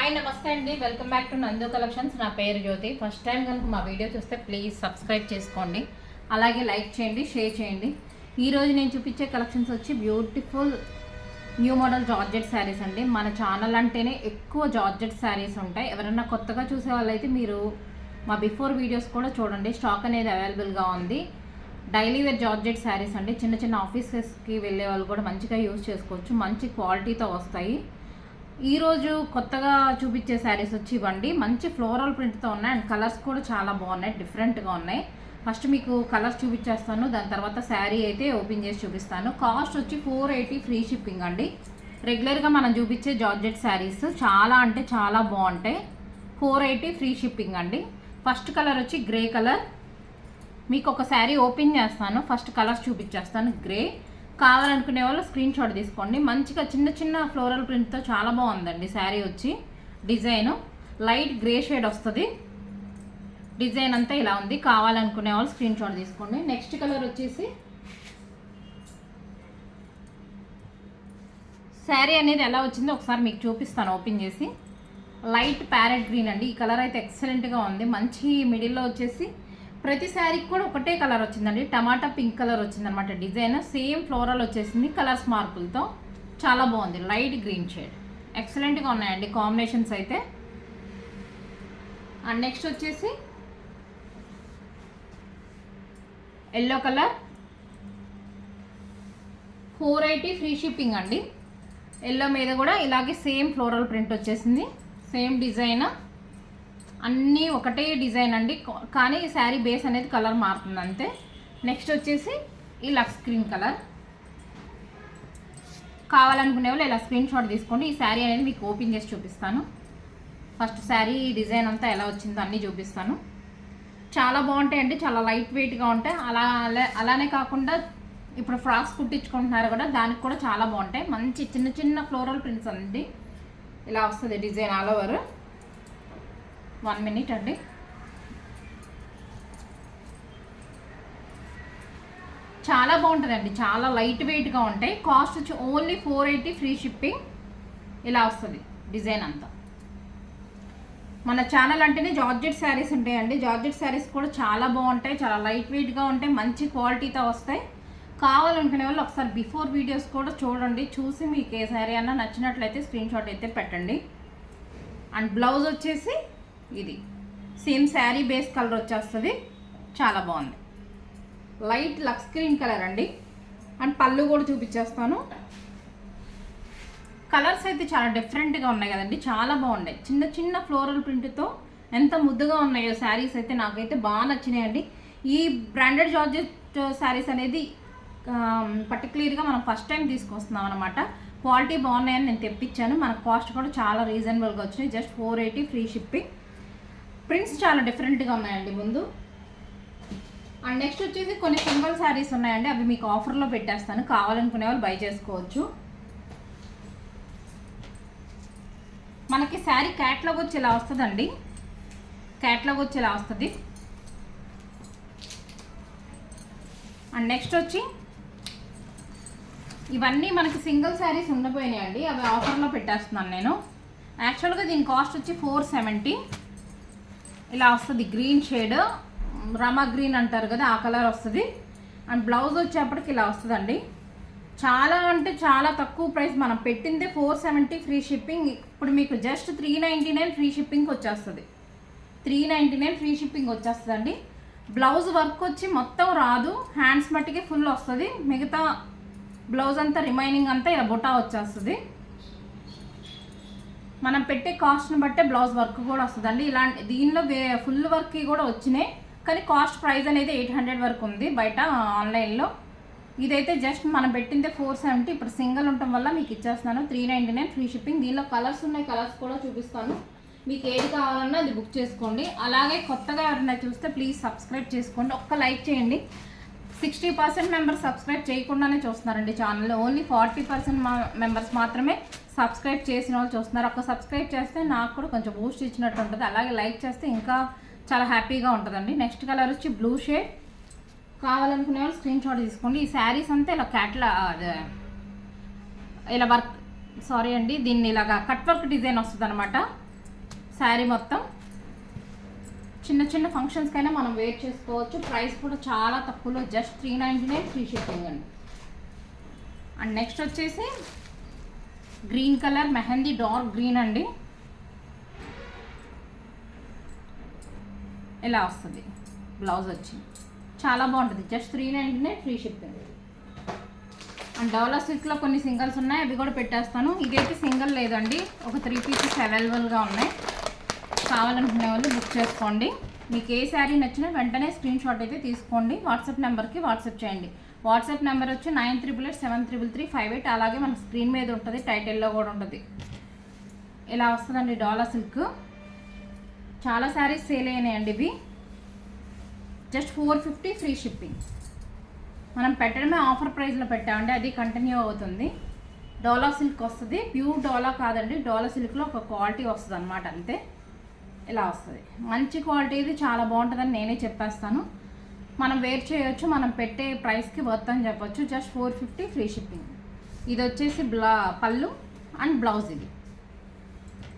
Hi నమస్తే అండి, welcome back to నందు కలెక్షన్స్. నా పేరు జ్యోతి. ఫస్ట్ టైం కనుక మా వీడియో చూస్తే ప్లీజ్ సబ్స్క్రైబ్ చేసుకోండి, అలాగే లైక్ చేయండి, షేర్ చేయండి. ఈరోజు నేను చూపించే కలెక్షన్స్ వచ్చి beautiful new model georgette saris అండి. మన ఛానల్ అంటేనే ఎక్కువ జార్జెట్ శారీస్ ఉంటాయి. ఎవరైనా కొత్తగా చూసే వాళ్ళైతే మీరు మా బిఫోర్ వీడియోస్ కూడా చూడండి, స్టాక్ అనేది అవైలబుల్గా ఉంది. డైలీ వేర్ జార్జెట్ శారీస్ అండి. చిన్న చిన్న ఆఫీసెస్కి వెళ్ళే వాళ్ళు కూడా మంచిగా యూజ్ చేసుకోవచ్చు, మంచి క్వాలిటీతో వస్తాయి. ఈరోజు కొత్తగా చూపించే శారీస్ వచ్చి ఇవ్వండి, మంచి ఫ్లోరల్ ప్రింట్తో ఉన్నాయి అండ్ కలర్స్ కూడా చాలా బాగున్నాయి, డిఫరెంట్గా ఉన్నాయి. ఫస్ట్ మీకు కలర్స్ చూపించేస్తాను, దాని తర్వాత శారీ అయితే ఓపెన్ చేసి చూపిస్తాను. కాస్ట్ వచ్చి 480 ఫ్రీ షిప్పింగ్ అండి. రెగ్యులర్గా మనం చూపించే జార్జెట్ శారీస్ చాలా అంటే చాలా బాగుంటాయి. 480 ఫ్రీ షిప్పింగ్ అండి. ఫస్ట్ కలర్ వచ్చి గ్రే కలర్. మీకు ఒక శారీ ఓపెన్ చేస్తాను, ఫస్ట్ కలర్స్ చూపించేస్తాను. గ్రే కావాలనుకునే వాళ్ళు స్క్రీన్ షాట్ తీసుకోండి. మంచిగా చిన్న చిన్న ఫ్లోరల్ ప్రింట్తో చాలా బాగుందండి శారీ. వచ్చి డిజైన్ లైట్ గ్రే షేడ్ వస్తుంది, డిజైన్ అంతా ఇలా ఉంది. కావాలనుకునే వాళ్ళు స్క్రీన్ షాట్ తీసుకోండి. నెక్స్ట్ కలర్ వచ్చేసి శారీ అనేది ఎలా వచ్చిందో ఒకసారి మీకు చూపిస్తాను ఓపెన్ చేసి. లైట్ ప్యారెట్ గ్రీన్ అండి. ఈ కలర్ అయితే ఎక్సలెంట్గా ఉంది. మంచి మిడిల్లో వచ్చేసి ప్రతి శారీకి కూడా ఒకటే కలర్ వచ్చిందండి, టమాటా పింక్ కలర్ వచ్చిందనమాట. డిజైన్ సేమ్ ఫ్లోరల్ వచ్చేసింది, కలర్స్ మార్పులతో చాలా బాగుంది. లైట్ గ్రీన్ షేడ్ ఎక్సలెంట్గా ఉన్నాయండి కాంబినేషన్స్ అయితే. అండ్ నెక్స్ట్ వచ్చేసి ఎల్లో కలర్. 480 ఫ్రీ షిప్పింగ్ అండి. ఎల్లో మీద కూడా ఇలాగే సేమ్ ఫ్లోరల్ ప్రింట్ వచ్చేసింది, సేమ్ డిజైన్, అన్నీ ఒకటే డిజైన్ అండి. కానీ శారీ బేస్ అనేది కలర్ మారుతుంది అంతే. నెక్స్ట్ వచ్చేసి ఈ లక్స్ గ్రీన్ కలర్. కావాలనుకునే వాళ్ళు ఇలా స్క్రీన్ షాట్ తీసుకోండి. ఈ శారీ అనేది మీకు ఓపెన్ చేసి చూపిస్తాను. ఫస్ట్ శారీ డిజైన్ అంతా ఎలా వచ్చిందో అన్నీ చూపిస్తాను. చాలా బాగుంటాయండి, చాలా లైట్ వెయిట్గా ఉంటాయి. అలానే కాకుండా ఇప్పుడు ఫ్రాక్స్ కుట్టించుకుంటున్నారు కూడా, దానికి కూడా చాలా బాగుంటాయి. మంచి చిన్న చిన్న ఫ్లోరల్ ప్రింట్స్ అండి. ఇలా వస్తుంది డిజైన్ ఆల్ ఓవర్. 1 మినిట్ అండి. చాలా బాగుంటుందండి, చాలా లైట్ వెయిట్గా ఉంటాయి. కాస్ట్ వచ్చి ఓన్లీ 480 ఫ్రీ షిప్పింగ్. ఇలా వస్తుంది డిజైన్ అంతా. మన ఛానల్ అంటేనే జార్జెట్ శారీస్ ఉంటాయండి. జార్జెట్ శారీస్ కూడా చాలా బాగుంటాయి, చాలా లైట్ వెయిట్గా ఉంటాయి, మంచి క్వాలిటీతో వస్తాయి. కావాలనుకునే వాళ్ళు ఒకసారి బిఫోర్ వీడియోస్ కూడా చూడండి, చూసి మీకు ఏ శారీ అన్నా నచ్చినట్లయితే స్క్రీన్ షాట్ అయితే పెట్టండి. అండ్ బ్లౌజ్ వచ్చేసి ఇది సేమ్ శారీ బేస్ కలర్ వచ్చేస్తుంది, చాలా బాగుంది. లైట్ లక్స్ గ్రీన్ కలర్ అండి. అండ్ పళ్ళు కూడా చూపించేస్తాను. కలర్స్ అయితే చాలా డిఫరెంట్గా ఉన్నాయి కదండి, చాలా బాగున్నాయి. చిన్న చిన్న ఫ్లోరల్ ప్రింట్తో ఎంత ముద్దుగా ఉన్నాయో శారీస్ అయితే నాకైతే బాగా నచ్చినాయండి. ఈ బ్రాండెడ్ జార్జెట్ శారీస్ అనేది పర్టికులర్గా మనం ఫస్ట్ టైం తీసుకొస్తున్నాం అనమాట. క్వాలిటీ బాగున్నాయని నేను తెప్పించాను. మన కాస్ట్ కూడా చాలా రీజనబుల్గా వచ్చినాయి, జస్ట్ 480 ఫ్రీ షిప్పింగ్. ప్రింట్స్ చాలా డిఫరెంట్గా ఉన్నాయండి ముందు. అండ్ నెక్స్ట్ వచ్చేసి కొన్ని సింగిల్ శారీస్ ఉన్నాయండి, అవి మీకు ఆఫర్లో పెట్టేస్తాను, కావాలనుకునే వాళ్ళు బై చేసుకోవచ్చు. మనకి శారీ క్యాట్లాగ్ వచ్చి ఇలా వస్తుందండి, క్యాట్లాగ్ వచ్చి ఇలా వస్తుంది. అండ్ నెక్స్ట్ వచ్చి ఇవన్నీ మనకి సింగిల్ శారీస్ ఉండబోయినాయండి, అవి ఆఫర్లో పెట్టేస్తున్నాను నేను. యాక్చువల్గా దీని కాస్ట్ వచ్చి 470. ఇలా వస్తుంది గ్రీన్ షేడ్, రమా గ్రీన్ అంటారు కదా, ఆ కలర్ వస్తుంది. అండ్ బ్లౌజ్ వచ్చేప్పటికి ఇలా వస్తుందండి. చాలా అంటే చాలా తక్కువ ప్రైస్, మనం పెట్టిందే 470 ఫ్రీ షిప్పింగ్. ఇప్పుడు మీకు జస్ట్ 399 ఫ్రీ షిప్పింగ్ వచ్చేస్తుంది. 399 ఫ్రీ షిప్పింగ్ వచ్చేస్తుందండి. బ్లౌజ్ వర్క్ వచ్చి మొత్తం రాదు, హ్యాండ్స్ మట్టికి ఫుల్ వస్తుంది. మిగతా బ్లౌజ్ అంతా రిమైనింగ్ అంతా ఇలా బుటా వచ్చేస్తుంది. మనం పెట్టే కాస్ట్ని బట్టే బ్లౌజ్ వర్క్ కూడా వస్తుందండి. ఇలాంటి దీనిలో ఫుల్ వర్క్ కూడా వచ్చినాయి, కానీ కాస్ట్ ప్రైస్ అనేది 800 వరకు ఉంది బయట ఆన్లైన్లో. ఇదైతే జస్ట్ మనం పెట్టిందే 470. ఇప్పుడు సింగిల్ ఉండటం వల్ల మీకు ఇచ్చేస్తున్నాను 399 ఫ్రీ షిప్పింగ్. దీనిలో కలర్స్ ఉన్నాయి, కలర్స్ కూడా చూపిస్తాను. మీకు ఏది కావాలన్నా అది బుక్ చేసుకోండి. అలాగే కొత్తగా ఎవరైనా చూస్తే ప్లీజ్ సబ్స్క్రైబ్ చేసుకోండి, ఒక్క లైక్ చేయండి. 60% మెంబర్స్ సబ్స్క్రైబ్ చేయకుండానే చూస్తున్నారండి ఛానల్లో. ఓన్లీ 40% మెంబర్స్ మాత్రమే సబ్స్క్రైబ్ చేసిన వాళ్ళు చూస్తున్నారు. ఒక్క సబ్స్క్రైబ్ చేస్తే నాకు కూడా కొంచెం బూస్ట్ ఇచ్చినట్టు ఉంటుంది. అలాగే లైక్ చేస్తే ఇంకా చాలా హ్యాపీగా ఉంటుందండి. నెక్స్ట్ కలర్ వచ్చి బ్లూ షేడ్. కావాలనుకునే వాళ్ళు స్క్రీన్ షాట్ తీసుకోండి. ఈ శారీస్ అంతా ఇలా ఇలా వర్క్, సారీ అండి, దీన్ని ఇలాగా కట్ వర్క్ డిజైన్ వస్తుంది అనమాట. శారీ మొత్తం చిన్న చిన్న ఫంక్షన్స్కైనా మనం వేర్ చేసుకోవచ్చు. ప్రైస్ కూడా చాలా తక్కువలో, జస్ట్ 399 ఫ్రీ షిప్పింగ్ అండి. అండ్ నెక్స్ట్ వచ్చేసి green colour mehndi dark green అండి. ఇలా వస్తుంది బ్లౌజ్ వచ్చి, చాలా బాగుంటుంది. Just 399 free shipping. అండ్ డోలా సిల్క్లో కొన్ని సింగిల్స్ ఉన్నాయి, అవి కూడా పెట్టేస్తాను. ఇదైతే సింగిల్ లేదండి, ఒక 3 పీసెస్ అవైలబుల్గా ఉన్నాయి. కావాలనుకునే వాళ్ళు బుక్ చేసుకోండి. మీకు ఏ శారీ నచ్చినా వెంటనే స్క్రీన్ షాట్ అయితే తీసుకోండి. వాట్సాప్ నెంబర్కి వాట్సాప్ చేయండి. వాట్సాప్ నెంబర్ వచ్చి 9888733358. అలాగే మన స్క్రీన్ మీద ఉంటుంది, టైటిల్లో కూడా ఉంటుంది. ఇలా వస్తుందండి డోలా సిల్క్. చాలా శారీస్ సేల్ అయినాయండి ఇవి. Just 450 free shipping. మనం పెట్టడమే ఆఫర్ ప్రైస్లో పెట్టామండి, అది కంటిన్యూ అవుతుంది. డోలా సిల్క్ వస్తుంది, ప్యూర్ డోలా కాదండి, డోలా సిల్క్లో ఒక క్వాలిటీ వస్తుంది అన్నమాట, అంతే. ఇలా వస్తుంది, మంచి క్వాలిటీ, ఇది చాలా బాగుంటుందని నేనే చెప్పేస్తాను. మనం వేర్ చేయొచ్చు, మనం పెట్టే ప్రైస్కి వర్త్ అని చెప్పొచ్చు. Just 450 free shipping. ఇది వచ్చేసి పళ్ళు అండ్ బ్లౌజ్. ఇది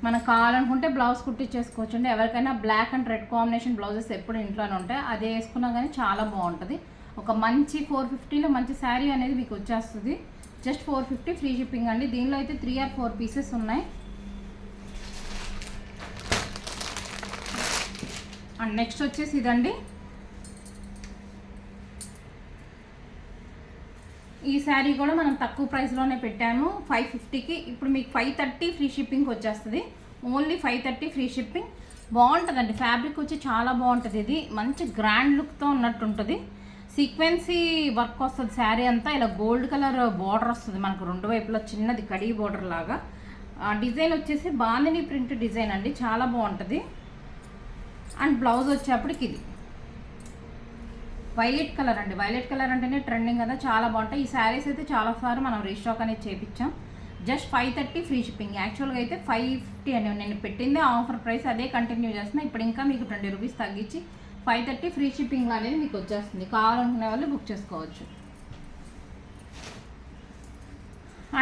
మనకు కావాలనుకుంటే బ్లౌజ్ కుట్టించేసుకోవచ్చు అండి. ఎవరికైనా black and red combination blouses ఎప్పుడు ఇంట్లోనే ఉంటాయి, అదే వేసుకున్నా కానీ చాలా బాగుంటుంది. ఒక మంచి 450లో మంచి శారీ అనేది మీకు వచ్చేస్తుంది. జస్ట్ 450 ఫ్రీ షిప్పింగ్ అండి. దీనిలో అయితే 3 or 4 పీసెస్ ఉన్నాయి. అండ్ నెక్స్ట్ వచ్చేసి ఇదండి. ఈ శారీ కూడా మనం తక్కువ ప్రైస్లోనే పెట్టాము, 550కి. ఇప్పుడు మీకు 530 ఫ్రీ షిప్పింగ్ వచ్చేస్తుంది. Only 530 free shipping. బాగుంటుందండి, ఫ్యాబ్రిక్ వచ్చి చాలా బాగుంటుంది. ఇది మంచి గ్రాండ్ లుక్తో ఉన్నట్టు ఉంటుంది. సీక్వెన్సీ వర్క్ వస్తుంది శారీ అంతా. ఇలా గోల్డ్ కలర్ బార్డర్ వస్తుంది మనకు రెండు వైపులా, చిన్నది కడీ బార్డర్ లాగా. డిజైన్ వచ్చేసి బాందిని ప్రింట్ డిజైన్ అండి, చాలా బాగుంటుంది. అండ్ బ్లౌజ్ వచ్చేప్పటికి ఇది వైలెట్ కలర్ అండి. వైలెట్ కలర్ అంటేనే ట్రెండింగ్ కదా, చాలా బాగుంటాయి. ఈ శారీస్ అయితే చాలాసార్లు మనం రీస్టాక్ అనేది చేయించాం. Just 530 free shipping. యాక్చువల్గా అయితే 550 అని నేను పెట్టిందే ఆఫర్ ప్రైస్, అదే కంటిన్యూ చేస్తున్నా. ఇప్పుడు ఇంకా మీకు 20 రూపీస్ తగ్గించి 530 ఫ్రీ షిప్పింగ్ అనేది మీకు వచ్చేస్తుంది. కావాలనుకునే వాళ్ళు బుక్ చేసుకోవచ్చు.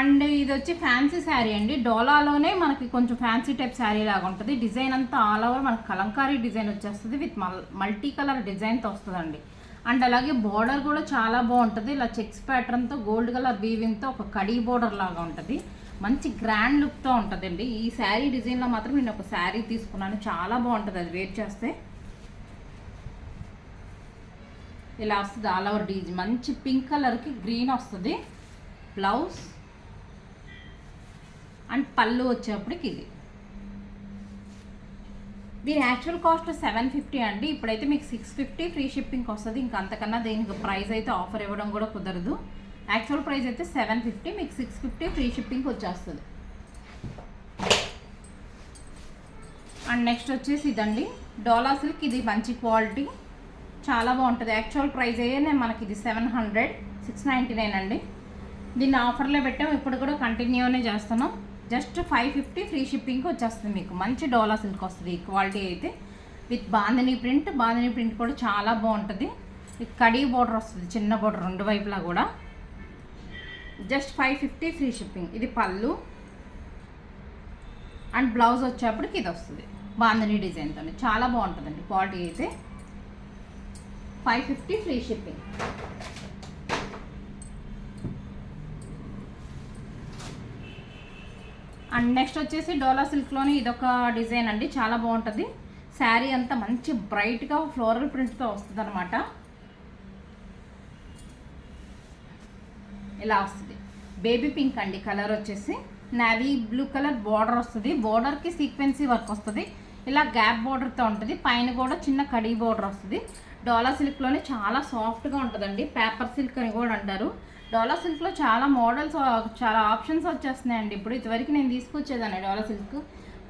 అండ్ ఇది వచ్చి ఫ్యాన్సీ శారీ అండి. డోలాలోనే మనకి కొంచెం ఫ్యాన్సీ టైప్ శారీ లాగా ఉంటుంది. డిజైన్ అంతా ఆల్ ఓవర్ మనకి కలంకారీ డిజైన్ వచ్చేస్తుంది, విత్ మల్టీ కలర్ డిజైన్తో వస్తుందండి. అండ్ అలాగే బార్డర్ కూడా చాలా బాగుంటుంది. ఇలా చెక్స్ ప్యాటర్న్తో గోల్డ్ కలర్ వీవింగ్తో ఒక కడీ బార్డర్ లాగా ఉంటుంది. మంచి గ్రాండ్ లుక్తో ఉంటుందండి. ఈ శారీ డిజైన్లో మాత్రం నేను ఒక శారీ తీసుకున్నాను, చాలా బాగుంటుంది అది వేర్ చేస్తే. ఇలా వస్తుంది ఆల్ ఓవర్ డిజైన్. మంచి పింక్ కలర్కి గ్రీన్ వస్తుంది బ్లౌజ్. అండ్ పళ్ళు వచ్చేప్పటికి ఇది. దీని యాక్చువల్ కాస్ట్ 750 అండి. ఇప్పుడైతే మీకు 650 ఫ్రీ షిప్పింగ్కి వస్తుంది. ఇంకా అంతకన్నా దీనికి ప్రైస్ అయితే ఆఫర్ ఇవ్వడం కూడా కుదరదు. యాక్చువల్ ప్రైస్ అయితే 750, మీకు 650 ఫ్రీ షిప్పింగ్కి వచ్చేస్తుంది. అండ్ నెక్స్ట్ వచ్చేసి ఇదండి డోలా సిల్క్. ఇది మంచి క్వాలిటీ, చాలా బాగుంటుంది. యాక్చువల్ ప్రైస్ అయ్యే మనకి ఇది 700, 699 అండి. దీన్ని ఆఫర్లో పెట్టాం, ఇప్పుడు కూడా కంటిన్యూనే చేస్తున్నాం. జస్ట్ 550 ఫ్రీ షిప్పింగ్కి వచ్చేస్తుంది. మీకు మంచి డోలా సిల్క్ వస్తుంది ఈ క్వాలిటీ అయితే, with bandhani print. Bandhani print కూడా చాలా బాగుంటుంది. విత్ కడీ బోర్డర్ వస్తుంది, చిన్న బోర్డర్ రెండు వైపులా కూడా. Just 550 free shipping. ఇది పళ్ళు అండ్ బ్లౌజ్ వచ్చేప్పటికి ఇది వస్తుంది బాందిని డిజైన్తో. చాలా బాగుంటుందండి క్వాలిటీ అయితే. 550 ఫ్రీ షిప్పింగ్. అండ్ నెక్స్ట్ వచ్చేసి డోలా సిల్క్లోని ఇదొక డిజైన్ అండి, చాలా బాగుంటుంది. శారీ అంతా మంచి బ్రైట్గా ఫ్లోరల్ ప్రింట్తో వస్తుంది అనమాట. ఇలా వస్తుంది. బేబీ పింక్ అండి కలర్ వచ్చేసి. నావీ బ్లూ కలర్ బార్డర్ వస్తుంది. బార్డర్కి సీక్వెన్సీ వర్క్ వస్తుంది. ఇలా గ్యాప్ బార్డర్తో ఉంటుంది. పైన కూడా చిన్న కడీ బార్డర్ వస్తుంది. డోలా సిల్క్లోనే చాలా సాఫ్ట్గా ఉంటుందండి. పేపర్ సిల్క్ అని కూడా అంటారు. డోలా సిల్క్లో చాలా మోడల్స్, చాలా ఆప్షన్స్ వచ్చేస్తున్నాయండి ఇప్పుడు. ఇదివరకు నేను తీసుకొచ్చేదాన్ని డోలా సిల్క్.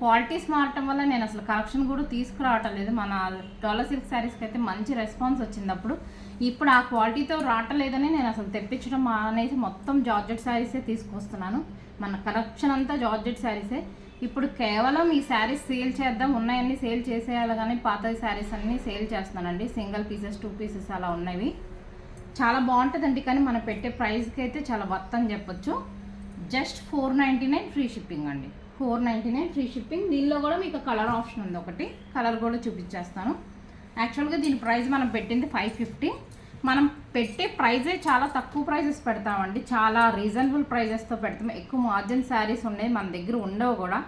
క్వాలిటీస్ మారటం వల్ల నేను అసలు కలెక్షన్ కూడా తీసుకురావటం లేదు. మన డోలా సిల్క్ శారీస్కి అయితే మంచి రెస్పాన్స్ వచ్చింది అప్పుడు. ఇప్పుడు ఆ క్వాలిటీతో రావట్లేదని నేను అసలు తెప్పించడం అనేసి మొత్తం జార్జెట్ శారీసే తీసుకొస్తున్నాను. మన కలెక్షన్ అంతా జార్జెట్ శారీసే. ఇప్పుడు కేవలం ఈ శారీస్ సేల్ చేద్దాం, ఉన్నాయన్నీ సేల్ చేసేయాలి కానీ పాత శారీస్ అన్నీ సేల్ చేస్తున్నానండి. సింగిల్ పీసెస్, 2 పీసెస్ అలా ఉన్నవి. చాలా బాగుంటుందండి, కానీ మనం పెట్టే ప్రైస్కి అయితే చాలా వర్త్ అని చెప్పొచ్చు. జస్ట్ 499 ఫ్రీ షిప్పింగ్ అండి. 499 ఫ్రీ షిప్పింగ్. దీనిలో కూడా మీకు కలర్ ఆప్షన్ ఉంది, ఒకటి కలర్ కూడా చూపించేస్తాను. యాక్చువల్గా దీని ప్రైస్ మనం పెట్టింది 550. మనం పెట్టే ప్రైజే చాలా తక్కువ ప్రైజెస్ పెడతామండి, చాలా రీజనబుల్ ప్రైజెస్తో పెడతాం. ఎక్కువ మార్జిన్ శారీస్ ఉన్నాయి మన దగ్గర, ఉండవు కూడా.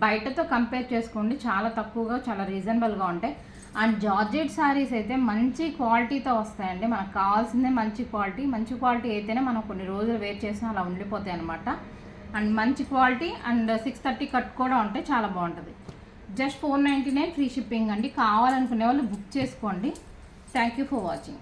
బయటతో కంపేర్ చేసుకోండి, చాలా తక్కువగా చాలా రీజనబుల్గా ఉంటాయి. అండ్ జార్జెట్ శారీస్ అయితే మంచి క్వాలిటీతో వస్తాయండి. మనకు కావాల్సిందే మంచి క్వాలిటీ అయితేనే మనం కొన్ని రోజులు వేర్ చేసినా అలా ఉండిపోతాయి అనమాట. అండ్ మంచి క్వాలిటీ అండ్ 630 కట్ కూడా ఉంటే చాలా బాగుంటుంది. జస్ట్ 499 ఫ్రీ షిప్పింగ్ అండి. కావాలనుకునే వాళ్ళు బుక్ చేసుకోండి. Thank you for watching.